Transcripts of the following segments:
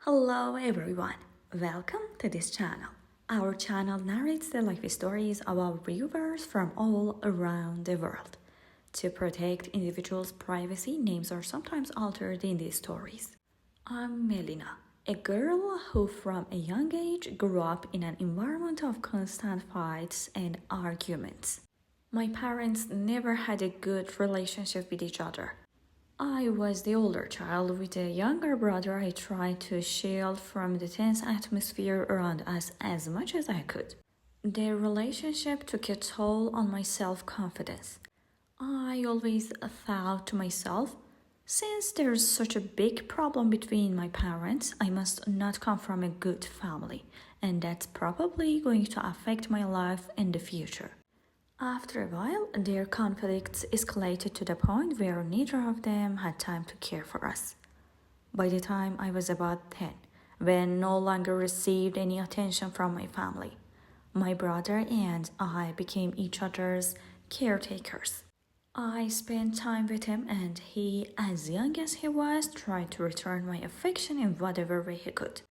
Hello everyone, welcome to this channel. Our channel narrates the life stories of our viewers from all around the world. To protect individuals' privacy, names are sometimes altered in these stories. I'm Melina, a girl who from a young age grew up in an environment of constant fights and arguments. My parents never had a good relationship with each other. I was the older child with a younger brother. I tried to shield from the tense atmosphere around us as much as I could. Their relationship took a toll on my self-confidence. I always thought to myself, since there's such a big problem between my parents, I must not come from a good family, and that's probably going to affect my life in the future. After a while, their conflicts escalated to the point where neither of them had time to care for us. By the time I was about 10, when no longer received any attention from my family, my brother and I became each other's caretakers. I spent time with him, and he, as young as he was, tried to return my affection in whatever way he could.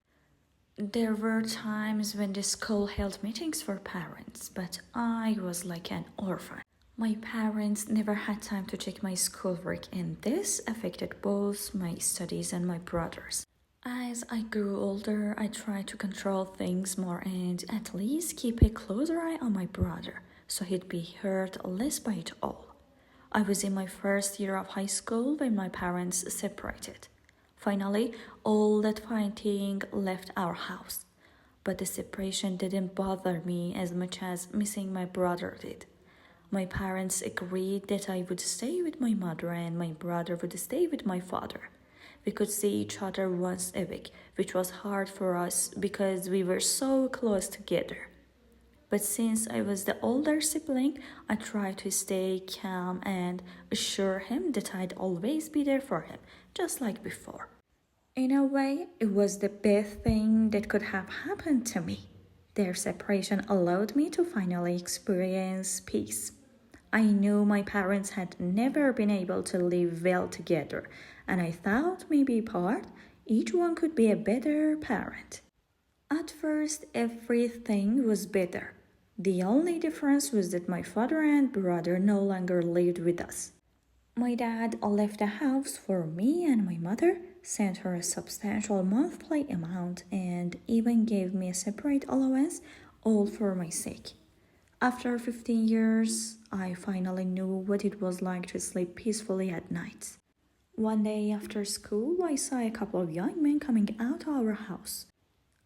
There were times when the school held meetings for parents, but I was like an orphan. My parents never had time to check my schoolwork, and this affected both my studies and my brother's. As I grew older, I tried to control things more and at least keep a closer eye on my brother, so he'd be hurt less by it all. I was in my first year of high school when my parents separated. Finally, all that fighting left our house. But the separation didn't bother me as much as missing my brother did. My parents agreed that I would stay with my mother and my brother would stay with my father. We could see each other once a week, which was hard for us because we were so close together. But since I was the older sibling, I tried to stay calm and assure him that I'd always be there for him, just like before. In a way, it was the best thing that could have happened to me. Their separation allowed me to finally experience peace. I knew my parents had never been able to live well together, and I thought maybe apart, each one could be a better parent. At first, everything was better. The only difference was that my father and brother no longer lived with us. My dad left the house for me, and my mother sent her a substantial monthly amount and even gave me a separate allowance, all for my sake. After 15 years, I finally knew what it was like to sleep peacefully at night. One day after school, I saw a couple of young men coming out of our house.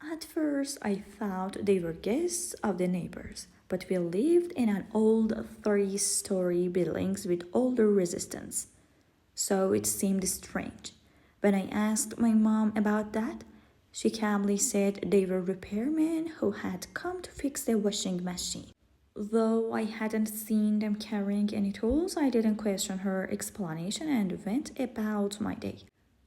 At first, I thought they were guests of the neighbors, but we lived in an old 3-story buildings with older resistance, so it seemed strange. When I asked my mom about that, she calmly said they were repairmen who had come to fix the washing machine. Though I hadn't seen them carrying any tools, I didn't question her explanation and went about my day.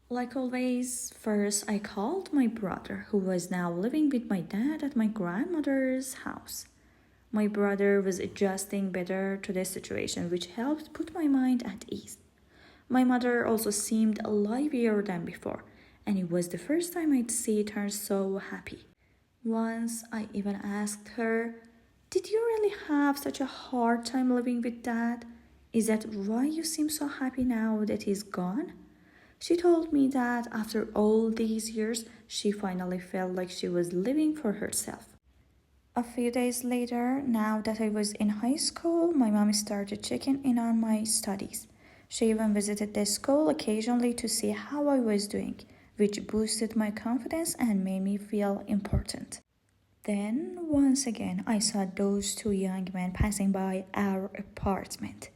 Like always, first I called my brother, who was now living with my dad at my grandmother's house. My brother was adjusting better to the situation, which helped put my mind at ease. My mother also seemed livelier than before, and it was the first time I'd seen her so happy. Once I even asked her, "Did you really have such a hard time living with Dad? Is that why you seem so happy now that he's gone?" She told me that after all these years, she finally felt like she was living for herself. A few days later, now that I was in high school, my mom started checking in on my studies. She even visited the school occasionally to see how I was doing, which boosted my confidence and made me feel important. Then, once again, I saw those 2 young men passing by our apartment.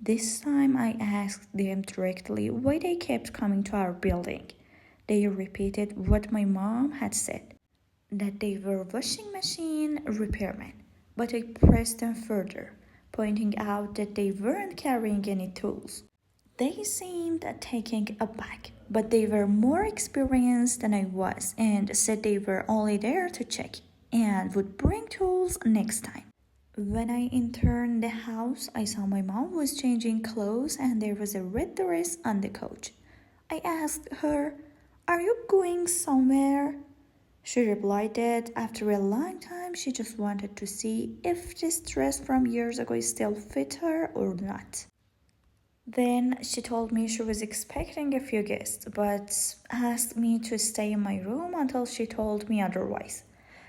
This time I asked them directly why they kept coming to our building. They repeated what my mom had said, that they were washing machine repairmen, but I pressed them further, pointing out that they weren't carrying any tools. They seemed taken aback, but they were more experienced than I was and said they were only there to check and would bring tools next time. When I entered the house, I saw my mom was changing clothes and there was a red dress on the couch. I asked her, "Are you going somewhere?" She replied that after a long time she just wanted to see if this dress from years ago still fit her or not. Then she told me she was expecting a few guests, but asked me to stay in my room until she told me otherwise.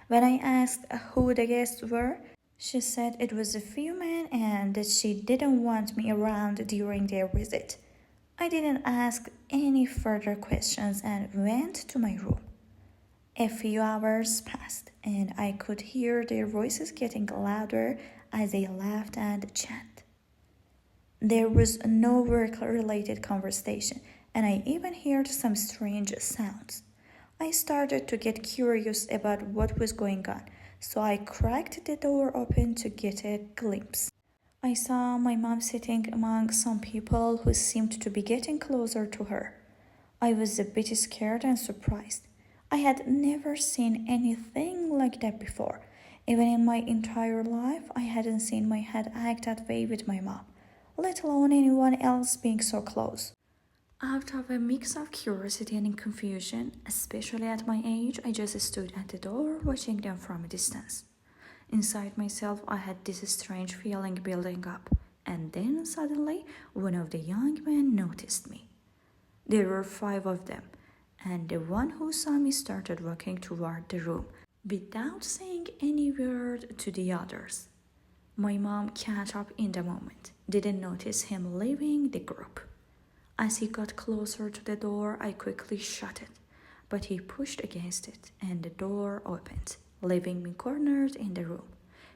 When I asked who the guests were, she said it was a few men and that she didn't want me around during their visit. I didn't ask any further questions and went to my room. A few hours passed, and I could hear their voices getting louder as they laughed and chanted. There was no work-related conversation, and I even heard some strange sounds. I started to get curious about what was going on, so I cracked the door open to get a glimpse. I saw my mom sitting among some people who seemed to be getting closer to her. I was a bit scared and surprised. I had never seen anything like that before. Even in my entire life, I hadn't seen my head act that way with my mom, let alone anyone else being so close. Out of a mix of curiosity and confusion, especially at my age, I just stood at the door watching them from a distance. Inside myself, I had this strange feeling building up, and then suddenly, one of the young men noticed me. There were 5 of them, and the one who saw me started walking toward the room without saying any word to the others. My mom caught up in the moment, didn't notice him leaving the group. As he got closer to the door, I quickly shut it, but he pushed against it and the door opened, leaving me cornered in the room.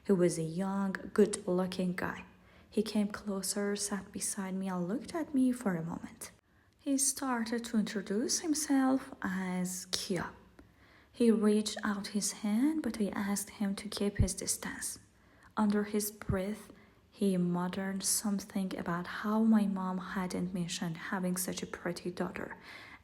He was a young, good-looking guy. He came closer, sat beside me and looked at me for a moment. He started to introduce himself as Kia. He reached out his hand, but I asked him to keep his distance. Under his breath, he muttered something about how my mom hadn't mentioned having such a pretty daughter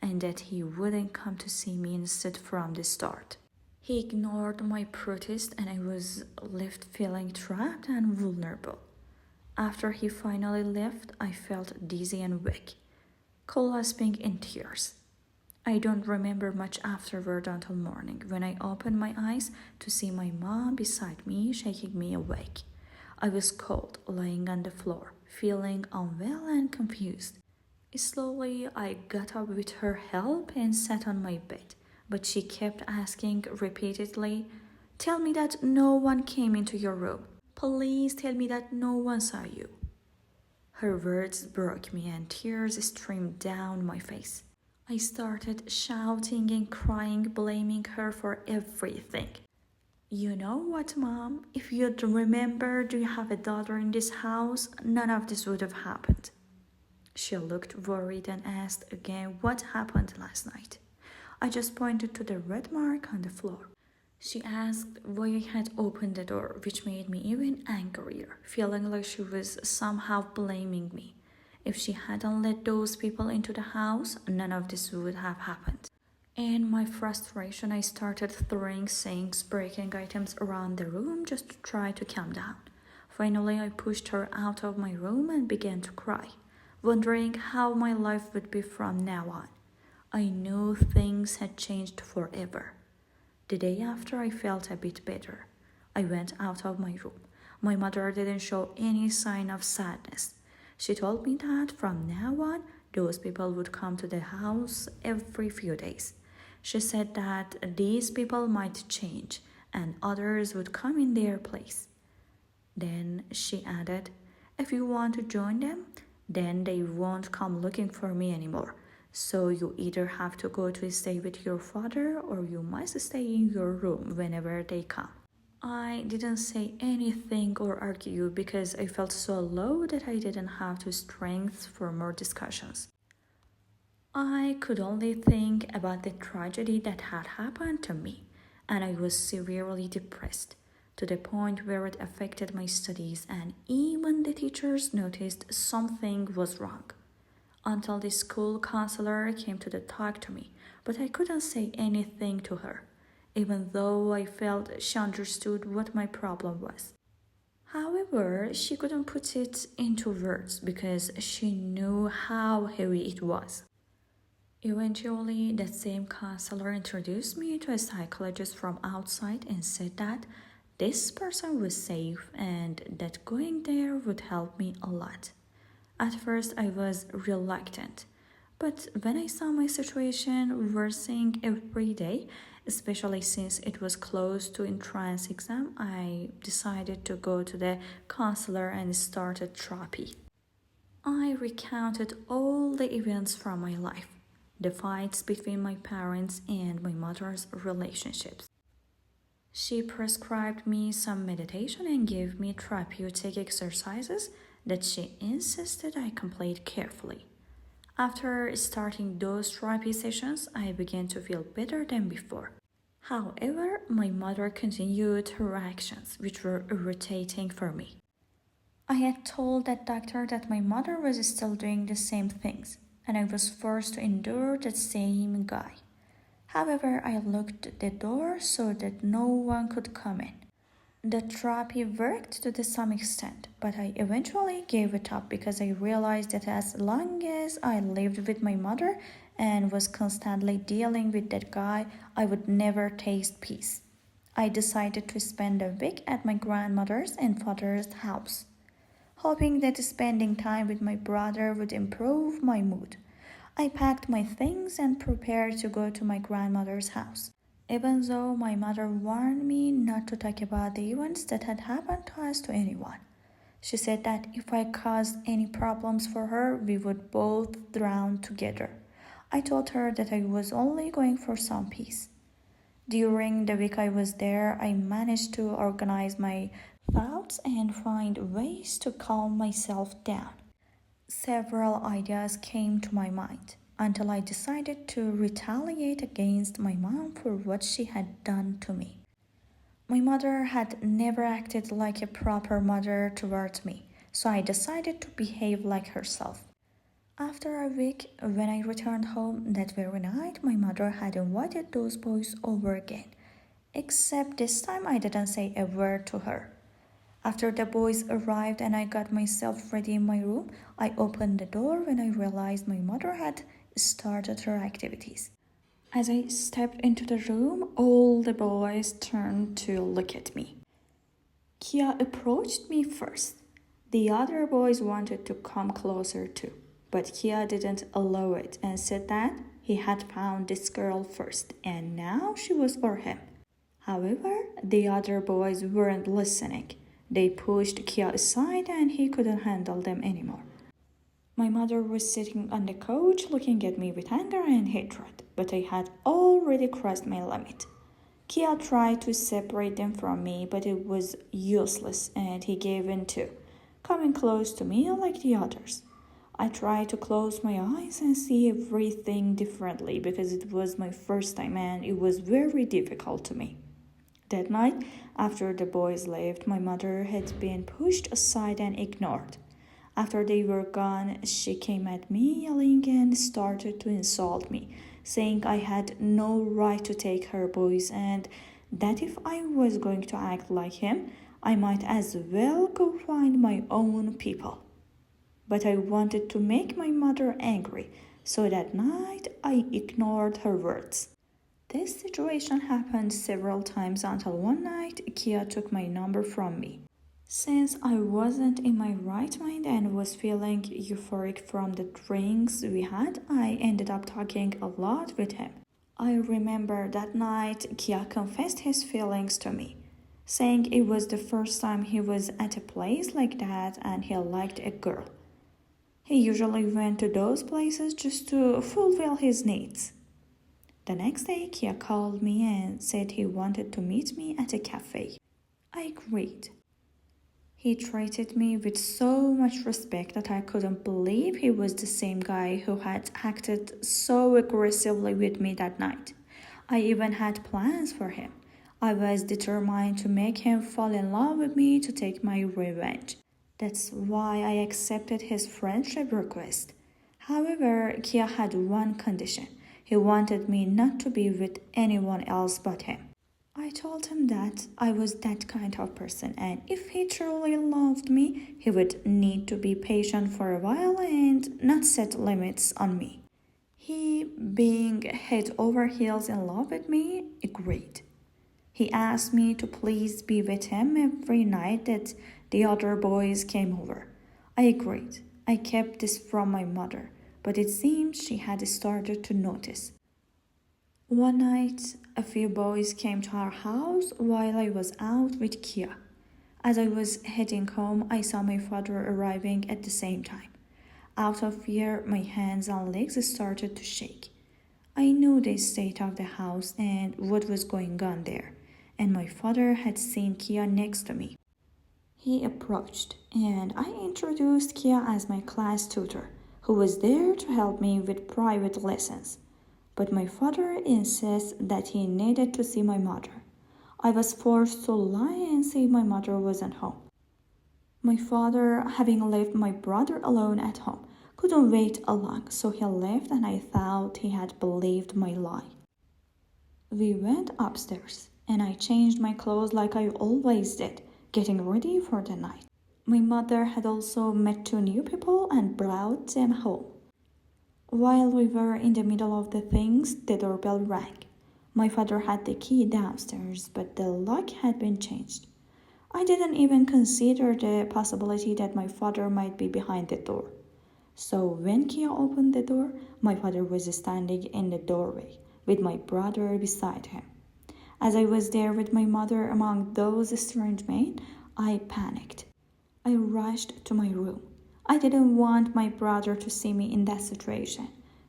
and that he wouldn't come to see me instead from the start. He ignored my protest and I was left feeling trapped and vulnerable. After he finally left, I felt dizzy and weak, collapsing in tears. I don't remember much afterward until morning when I opened my eyes to see my mom beside me shaking me awake. I was cold, lying on the floor, feeling unwell and confused. Slowly, I got up with her help and sat on my bed, but she kept asking repeatedly, "Tell me that no one came into your room. Please tell me that no one saw you." Her words broke me and tears streamed down my face. I started shouting and crying, blaming her for everything. "You know what, Mom? If you'd remembered you have a daughter in this house, none of this would have happened." She looked worried and asked again what happened last night. I just pointed to the red mark on the floor. She asked why I had opened the door, which made me even angrier, feeling like she was somehow blaming me. If she hadn't let those people into the house, none of this would have happened. In my frustration, I started throwing things, breaking items around the room just to try to calm down. Finally, I pushed her out of my room and began to cry, wondering how my life would be from now on. I knew things had changed forever. The day after, I felt a bit better. I went out of my room. My mother didn't show any sign of sadness. She told me that from now on, those people would come to the house every few days. She said that these people might change and others would come in their place. Then she added, "If you want to join them, then they won't come looking for me anymore. So you either have to go to stay with your father or you must stay in your room whenever they come." I didn't say anything or argue because I felt so low that I didn't have the strength for more discussions. I could only think about the tragedy that had happened to me, and I was severely depressed, to the point where it affected my studies, and even the teachers noticed something was wrong. Until the school counselor came to talk to me, but I couldn't say anything to her, even though I felt she understood what my problem was. However, she couldn't put it into words because she knew how heavy it was. Eventually, that same counselor introduced me to a psychologist from outside and said that this person was safe and that going there would help me a lot. At first, I was reluctant, but when I saw my situation worsening every day, especially since it was close to entrance exam, I decided to go to the counselor and started therapy. I recounted all the events from my life, the fights between my parents and my mother's relationships. She prescribed me some meditation and gave me therapeutic exercises that she insisted I complete carefully. After starting those therapy sessions, I began to feel better than before. However, my mother continued her actions, which were irritating for me. I had told that doctor that my mother was still doing the same things, and I was forced to endure the same guy. However, I locked the door so that no one could come in. The therapy worked to some extent, but I eventually gave it up because I realized that as long as I lived with my mother and was constantly dealing with that guy, I would never taste peace. I decided to spend a week at my grandmother's and father's house, hoping that spending time with my brother would improve my mood. I packed my things and prepared to go to my grandmother's house, even though my mother warned me not to talk about the events that had happened to us to anyone. She said that if I caused any problems for her, we would both drown together. I told her that I was only going for some peace. During the week I was there, I managed to organize my thoughts and find ways to calm myself down. Several ideas came to my mind until I decided to retaliate against my mom for what she had done to me. My mother had never acted like a proper mother towards me, so I decided to behave like herself. After a week, when I returned home that very night, my mother had invited those boys over again. Except this time I didn't say a word to her. After the boys arrived and I got myself ready in my room, I opened the door when I realized my mother had started her activities. As I stepped into the room, all the boys turned to look at me. Kia approached me first. The other boys wanted to come closer too, but Kia didn't allow it and said that he had found this girl first and now she was for him. However, the other boys weren't listening. They pushed Kia aside and he couldn't handle them anymore. My mother was sitting on the couch looking at me with anger and hatred, but I had already crossed my limit. Kia tried to separate them from me, but it was useless and he gave in too, coming close to me like the others. I tried to close my eyes and see everything differently because it was my first time and it was very difficult to me. That night, after the boys left, my mother had been pushed aside and ignored. After they were gone, she came at me yelling and started to insult me, saying I had no right to take her boys and that if I was going to act like him, I might as well go find my own people. But I wanted to make my mother angry, so that night I ignored her words. This situation happened several times until one night Kia took my number from me. Since I wasn't in my right mind and was feeling euphoric from the drinks we had, I ended up talking a lot with him. I remember that night Kia confessed his feelings to me, saying it was the first time he was at a place like that and he liked a girl. He usually went to those places just to fulfill his needs. The next day, Kia called me and said he wanted to meet me at a cafe. I agreed. He treated me with so much respect that I couldn't believe he was the same guy who had acted so aggressively with me that night. I even had plans for him. I was determined to make him fall in love with me to take my revenge. That's why I accepted his friendship request. However, Kia had one condition. He wanted me not to be with anyone else but him. I told him that I was that kind of person and if he truly loved me, he would need to be patient for a while and not set limits on me. He, being head over heels in love with me, agreed. He asked me to please be with him every night that the other boys came over. I agreed. I kept this from my mother, but it seemed she had started to notice. One night, a few boys came to our house while I was out with Kia. As I was heading home, I saw my father arriving at the same time. Out of fear, my hands and legs started to shake. I knew the state of the house and what was going on there, and my father had seen Kia next to me. He approached, and I introduced Kia as my class tutor, who was there to help me with private lessons. But my father insisted that he needed to see my mother. I was forced to lie and say my mother wasn't home. My father, having left my brother alone at home, couldn't wait long, so he left and I thought he had believed my lie. We went upstairs and I changed my clothes like I always did, getting ready for the night. My mother had also met two new people and brought them home. While we were in the middle of the things, the doorbell rang. My father had the key downstairs, but the lock had been changed. I didn't even consider the possibility that my father might be behind the door. So when Kia opened the door, my father was standing in the doorway with my brother beside him. As I was there with my mother among those strange men, I panicked. I rushed to my room. I didn't want my brother to see me in that situation.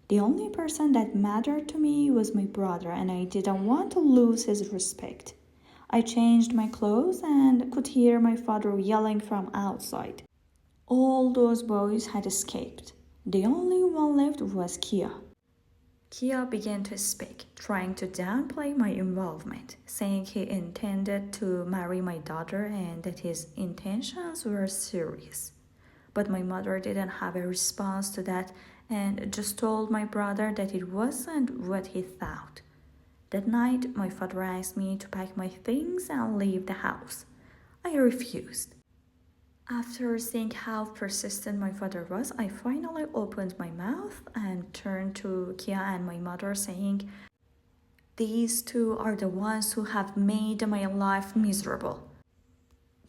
The only person that mattered to me was my brother, and I didn't want to lose his respect. I changed my clothes and could hear my father yelling from outside. All those boys had escaped. The only one left was Kia. Kia began to speak, trying to downplay my involvement, saying he intended to marry my daughter and that his intentions were serious. But my mother didn't have a response to that and just told my brother that it wasn't what he thought. That night, my father asked me to pack my things and leave the house. I refused. After seeing how persistent my father was, I finally opened my mouth and turned to Kia and my mother saying, "These two are the ones who have made my life miserable."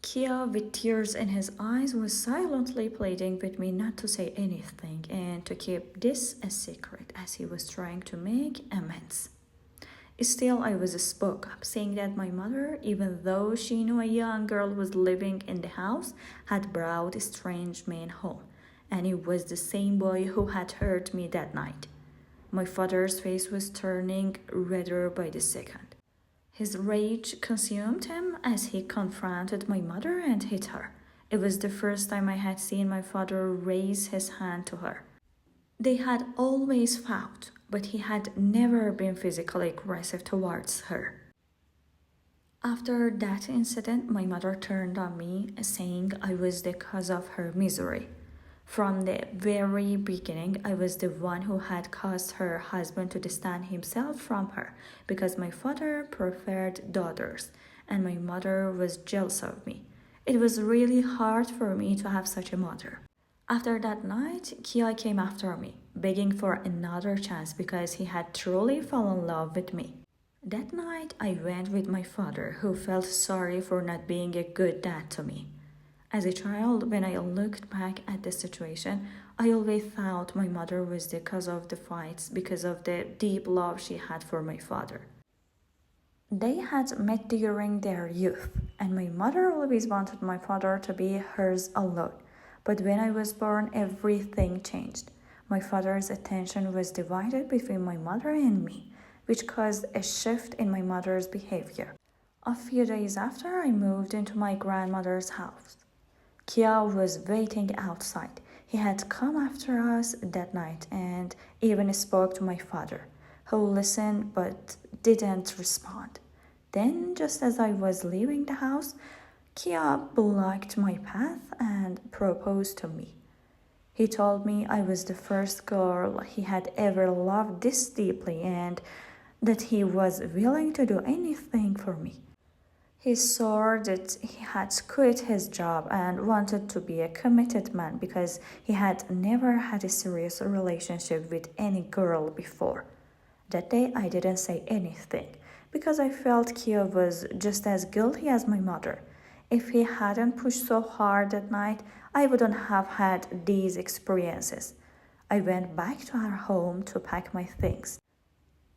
Kia, with tears in his eyes, was silently pleading with me not to say anything and to keep this a secret as he was trying to make amends. Still, I was spoke up, saying that my mother, even though she knew a young girl was living in the house, had brought a strange man home, and it was the same boy who had hurt me that night. My father's face was turning redder by the second. His rage consumed him as he confronted my mother and hit her. It was the first time I had seen my father raise his hand to her. They had always fought, but he had never been physically aggressive towards her. After that incident, my mother turned on me, saying I was the cause of her misery. From the very beginning, I was the one who had caused her husband to distance himself from her because my father preferred daughters and my mother was jealous of me. It was really hard for me to have such a mother. After that night, Kia came after me, begging for another chance because he had truly fallen in love with me. That night, I went with my father, who felt sorry for not being a good dad to me. As a child, when I looked back at the situation, I always thought my mother was the cause of the fights because of the deep love she had for my father. They had met during their youth, and my mother always wanted my father to be hers alone. But when I was born, everything changed. My father's attention was divided between my mother and me, which caused a shift in my mother's behavior. A few days after, I moved into my grandmother's house. Kia was waiting outside. He had come after us that night and even spoke to my father, who listened but didn't respond. Then, just as I was leaving the house, Kia blocked my path and proposed to me. He told me I was the first girl he had ever loved this deeply and that he was willing to do anything for me. He saw that he had quit his job and wanted to be a committed man because he had never had a serious relationship with any girl before. That day I didn't say anything because I felt Kia was just as guilty as my mother. If he hadn't pushed so hard that night, I wouldn't have had these experiences. I went back to our home to pack my things.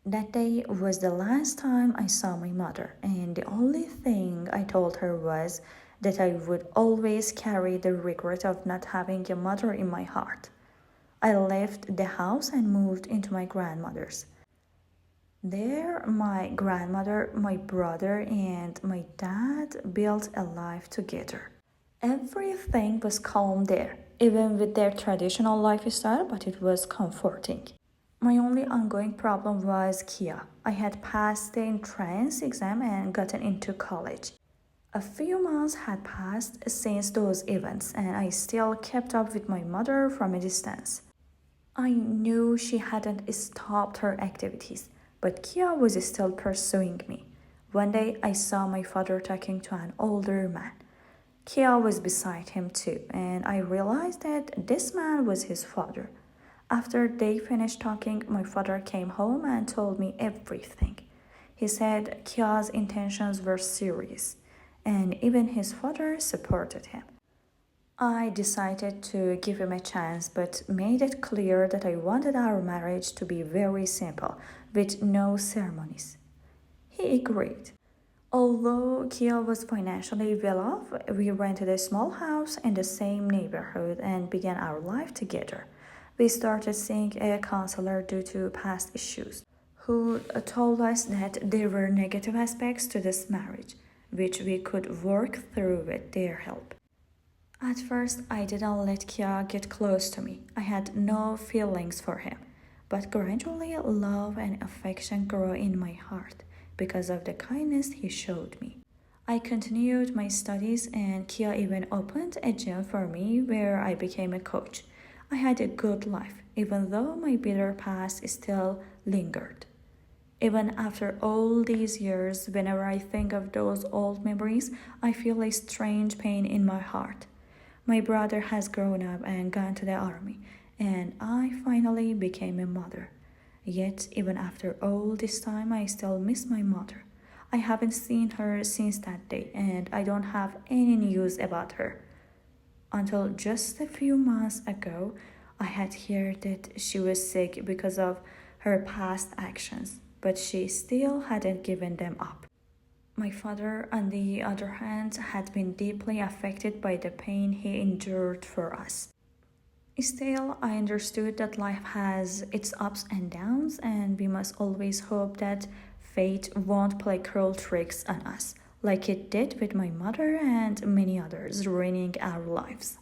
That day was the last time I saw my mother, and the only thing I told her was that I would always carry the regret of not having a mother in my heart. I left the house and moved into my grandmother's. There, my grandmother, my brother, and my dad built a life together. Everything was calm there, even with their traditional lifestyle, but it was comforting. My only ongoing problem was Kia. I had passed the entrance exam and gotten into college. A few months had passed since those events, and I still kept up with my mother from a distance. I knew she hadn't stopped her activities, but Kia was still pursuing me. One day I saw my father talking to an older man. Kia was beside him too, and I realized that this man was his father. After they finished talking, my father came home and told me everything. He said Kia's intentions were serious, and even his father supported him. I decided to give him a chance, but made it clear that I wanted our marriage to be very simple, with no ceremonies. He agreed. Although Kia was financially well off, we rented a small house in the same neighborhood and began our life together. We started seeing a counselor due to past issues, who told us that there were negative aspects to this marriage, which we could work through with their help. At first, I didn't let Kia get close to me. I had no feelings for him. But gradually, love and affection grew in my heart because of the kindness he showed me. I continued my studies, and Kia even opened a gym for me where I became a coach. I had a good life, even though my bitter past still lingered. Even after all these years, whenever I think of those old memories, I feel a strange pain in my heart. My brother has grown up and gone to the army, and I finally became a mother. Yet, even after all this time, I still miss my mother. I haven't seen her since that day, and I don't have any news about her. Until just a few months ago, I had heard that she was sick because of her past actions, but she still hadn't given them up. My father, on the other hand, had been deeply affected by the pain he endured for us. Still, I understood that life has its ups and downs, and we must always hope that fate won't play cruel tricks on us, like it did with my mother and many others, ruining our lives.